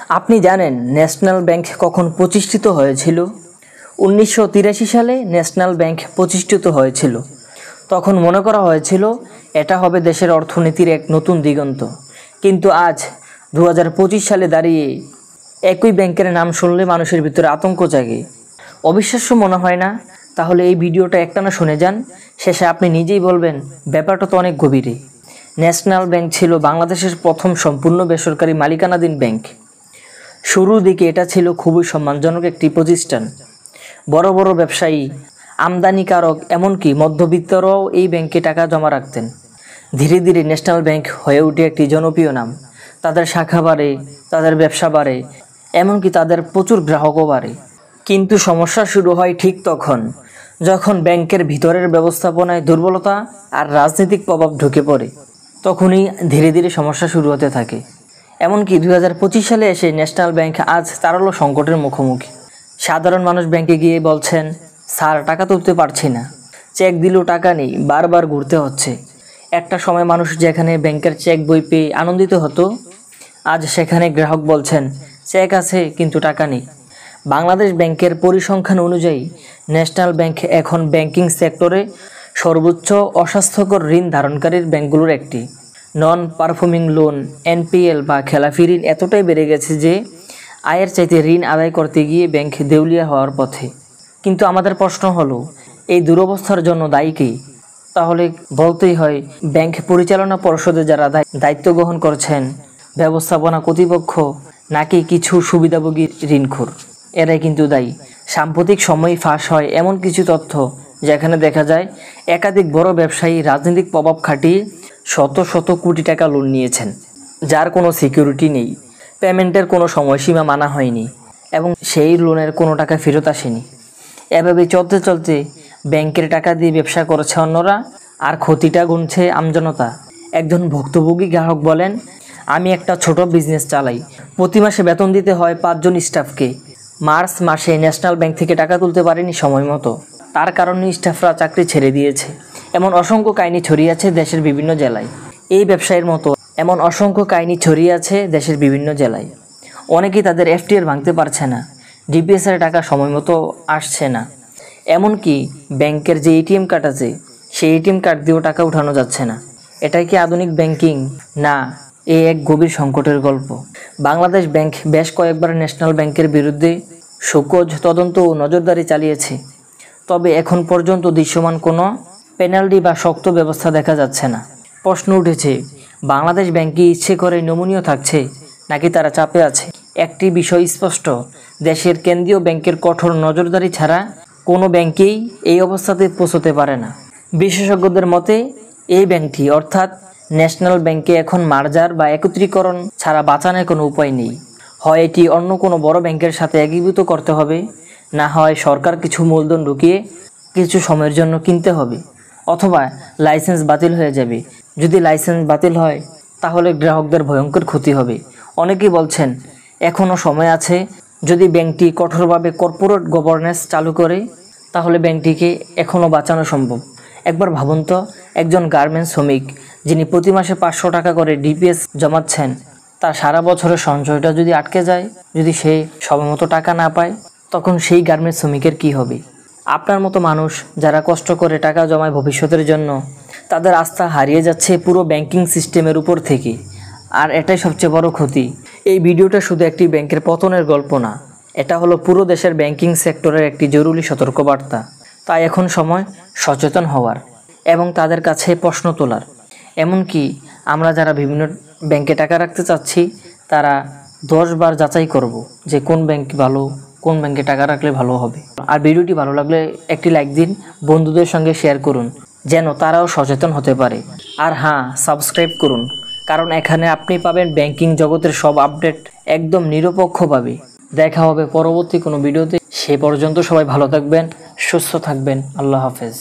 আপনি জানেন national bank কখন প্রতিষ্ঠিত হয়েছিল? 1983 সালে ন্যাশনাল ব্যাংক প্রতিষ্ঠিত হয়েছিল। তখন মনে করা হয়েছিল এটা হবে দেশের অর্থনীতির এক নতুন দিগন্ত। কিন্তু আজ 2025 সালে দাঁড়িয়ে একই ব্যাংকের নাম শুনলে মানুষের ভিতরে আতঙ্ক জাগে। অবিশ্বাস্য মনে হয় না? তাহলে এই ভিডিওটা একটানা শুনে যান, শেষে আপনি নিজেই বলবেন ব্যাপারটা তো অনেক গভীরে। ন্যাশনাল ব্যাংক ছিল বাংলাদেশের প্রথম সম্পূর্ণ বেসরকারি মালিকানাধীন ব্যাংক। শুরুর দিকে এটা ছিল খুবই সম্মানজনক একটি প্রতিষ্ঠান। বড় বড় ব্যবসায়ী, আমদানিকারক, এমনকি মধ্যবিত্তরাও এই ব্যাংকে টাকা জমা রাখতেন। ধীরে ধীরে ন্যাশনাল ব্যাংক হয়ে ওঠে একটি জনপ্রিয় নাম। তাদের শাখা বাড়ে, তাদের ব্যবসা বাড়ে, এমনকি তাদের প্রচুর গ্রাহকও বাড়ে। কিন্তু সমস্যা শুরু হয় ঠিক তখন, যখন ব্যাংকের ভিতরের ব্যবস্থাপনায় দুর্বলতা আর রাজনৈতিক প্রভাব ঢুকে পড়ে। তখনই ধীরে ধীরে সমস্যা শুরু হতে থাকে। এমনকি 2025 সালে এসে ন্যাশনাল ব্যাংক আজ তারল্য সংকটের মুখোমুখি। সাধারণ মানুষ ব্যাংকে গিয়ে বলছেন, স্যার টাকা তুলতে পারছি না, চেক দিলেও টাকা নেই, বারবার ঘুরতে হচ্ছে। একটা সময় মানুষ যেখানে ব্যাংকের চেক বই পেয়ে আনন্দিত হতো, আজ সেখানে গ্রাহক বলছেন চেক আছে কিন্তু টাকা নেই। বাংলাদেশ ব্যাংকের পরিসংখ্যান অনুযায়ী ন্যাশনাল ব্যাংক এখন ব্যাংকিং সেক্টরে সর্বোচ্চ অস্বাস্থ্যকর ঋণ ধারণকারীর ব্যাংকগুলোর একটি। নন পারফর্মিং লোন, এনপিএল বা খেলাফি ঋণ এতটাই বেড়ে গেছে যে আয়ের চাইতে ঋণ আদায় করতে গিয়ে ব্যাংক দেউলিয়া হওয়ার পথে। কিন্তু আমাদের প্রশ্ন হলো, এই দুরবস্থার জন্য দায়ী কে? তাহলে বলতেই হয় ব্যাংক পরিচালনা পর্ষদে যারা দায়িত্ব গ্রহণ করছেন, ব্যবস্থাপনা কর্তৃপক্ষ, নাকি কিছু সুবিধাভোগী ঋণখোর, এরাই কিন্তু দায়ী। সাম্প্রতিক সময়ে ফাঁস হয় এমন কিছু তথ্য যেখানে দেখা যায় একাধিক বড় ব্যবসায়ী রাজনৈতিক প্রভাব খাটিয়ে শত শত কোটি টাকা লোন নিয়েছেন, যার কোনো সিকিউরিটি নেই, পেমেন্টের কোনো সময়সীমা মানা হয়নি এবং সেই লোনের কোনো টাকা ফেরত আসেনি। এভাবে চলতে চলতে ব্যাংকের টাকা দিয়ে ব্যবসা করছে অন্যরা, আর ক্ষতিটা গুনছে আমজনতা। একজন ভুক্তভোগী গ্রাহক বলেন, আমি একটা ছোট বিজনেস চালাই, প্রতি মাসে বেতন দিতে হয় 5 জন স্টাফকে। মার্চ মাসে ন্যাশনাল ব্যাংক থেকে টাকা তুলতে পারেনি সময় মতো, তার কারণে স্টাফরা চাকরি ছেড়ে দিয়েছে। এমন অসংখ্য কাহিনী ছড়িয়ে আছে দেশের বিভিন্ন জেলায়। এই ব্যবসায়ের মতো এমন অসংখ্য কাহিনী ছড়িয়ে আছে দেশের বিভিন্ন জেলায়। অনেকেই তাদের এফটিআর ভাঙতে পারছে না, ডিপিএসের টাকা সময় মতো আসছে না, এমনকি ব্যাংকের যে এটিএম কার্ড আছে সেই এটিএম কার্ড দিয়েও টাকা উঠানো যাচ্ছে না। এটাই কি আধুনিক ব্যাংকিং? না, এ এক গভীর সংকটের গল্প। বাংলাদেশ ব্যাংক বেশ কয়েকবার ন্যাশনাল ব্যাংকের বিরুদ্ধে শোকজ, তদন্ত ও নজরদারি চালিয়েছে, তবে এখন পর্যন্ত দৃশ্যমান কোনো পেনাল্টি বা শক্ত ব্যবস্থা দেখা যাচ্ছে না। প্রশ্ন উঠেছে, বাংলাদেশ ব্যাংক কি ইচ্ছে করে নমনীয় থাকছে, নাকি তারা চাপে আছে? একটি বিষয় স্পষ্ট, দেশের কেন্দ্রীয় ব্যাংকের কঠোর নজরদারি ছাড়া কোনো ব্যাংকেই এই অবস্থাতে পৌঁছতে পারে না। বিশেষজ্ঞদের মতে এই ব্যাংকটি অর্থাৎ ন্যাশনাল ব্যাংকে এখন মার্জার বা একত্রীকরণ ছাড়া বাঁচানোর কোনো উপায় নেই। হয় এটি অন্য কোনো বড় ব্যাংকের সাথে একীভূত করতে হবে, না হয় সরকার কিছু মূলধন ঢুকিয়ে কিছু সময়ের জন্য কিনতে হবে, অথবা লাইসেন্স বাতিল হয়ে যাবে। যদি লাইসেন্স বাতিল হয় তাহলে গ্রাহকদের ভয়ঙ্কর ক্ষতি হবে। অনেকেই বলছেন এখনও সময় আছে, যদি ব্যাংকটি কঠোরভাবে কর্পোরেট গভর্নেন্স চালু করে তাহলে ব্যাংকটিকে এখনও বাঁচানো সম্ভব। একবার ভাবুন তো, একজন গার্মেন্টস শ্রমিক যিনি প্রতি মাসে 500 টাকা করে ডিপিএস জমাচ্ছেন, তার সারা বছরের সঞ্চয়টা যদি আটকে যায়, যদি সে সময়মতো টাকা না পায়, তখন সেই গার্মেন্টস শ্রমিকের কী হবে? আপনার মতো মানুষ যারা কষ্ট করে টাকা জমায় ভবিষ্যতের জন্য, তাদের আস্থা হারিয়ে যাচ্ছে পুরো ব্যাংকিং সিস্টেমের উপর থেকে। আর এটাই সবচেয়ে বড় ক্ষতি। এই ভিডিওটা শুধু একটি ব্যাংকের পতনের গল্প না, এটা হলো পুরো দেশের ব্যাংকিং সেক্টরের একটি জরুরি সতর্কবার্তা। তাই এখন সময় সচেতন হওয়ার এবং তাদের কাছে প্রশ্ন তোলার। এমনকি আমরা যারা বিভিন্ন ব্যাংকে টাকা রাখতে চাচ্ছি, তারা 10 বার যাচাই করব যে কোন ব্যাংক ভালো, কোন ব্যাংকে টাকা রাখলে ভালো হবে। আর ভিডিওটি ভালো লাগলে একটি লাইক দিন, বন্ধুদের সঙ্গে শেয়ার করুন যেন তারাও সচেতন হতে পারে। আর হ্যাঁ, সাবস্ক্রাইব করুন, কারণ এখানে আপনি পাবেন ব্যাংকিং জগতের সব আপডেট একদম নিরপেক্ষভাবে। দেখা হবে পরবর্তী কোনো ভিডিওতে। সে পর্যন্ত সবাই ভালো থাকবেন, সুস্থ থাকবেন। আল্লাহ হাফেজ।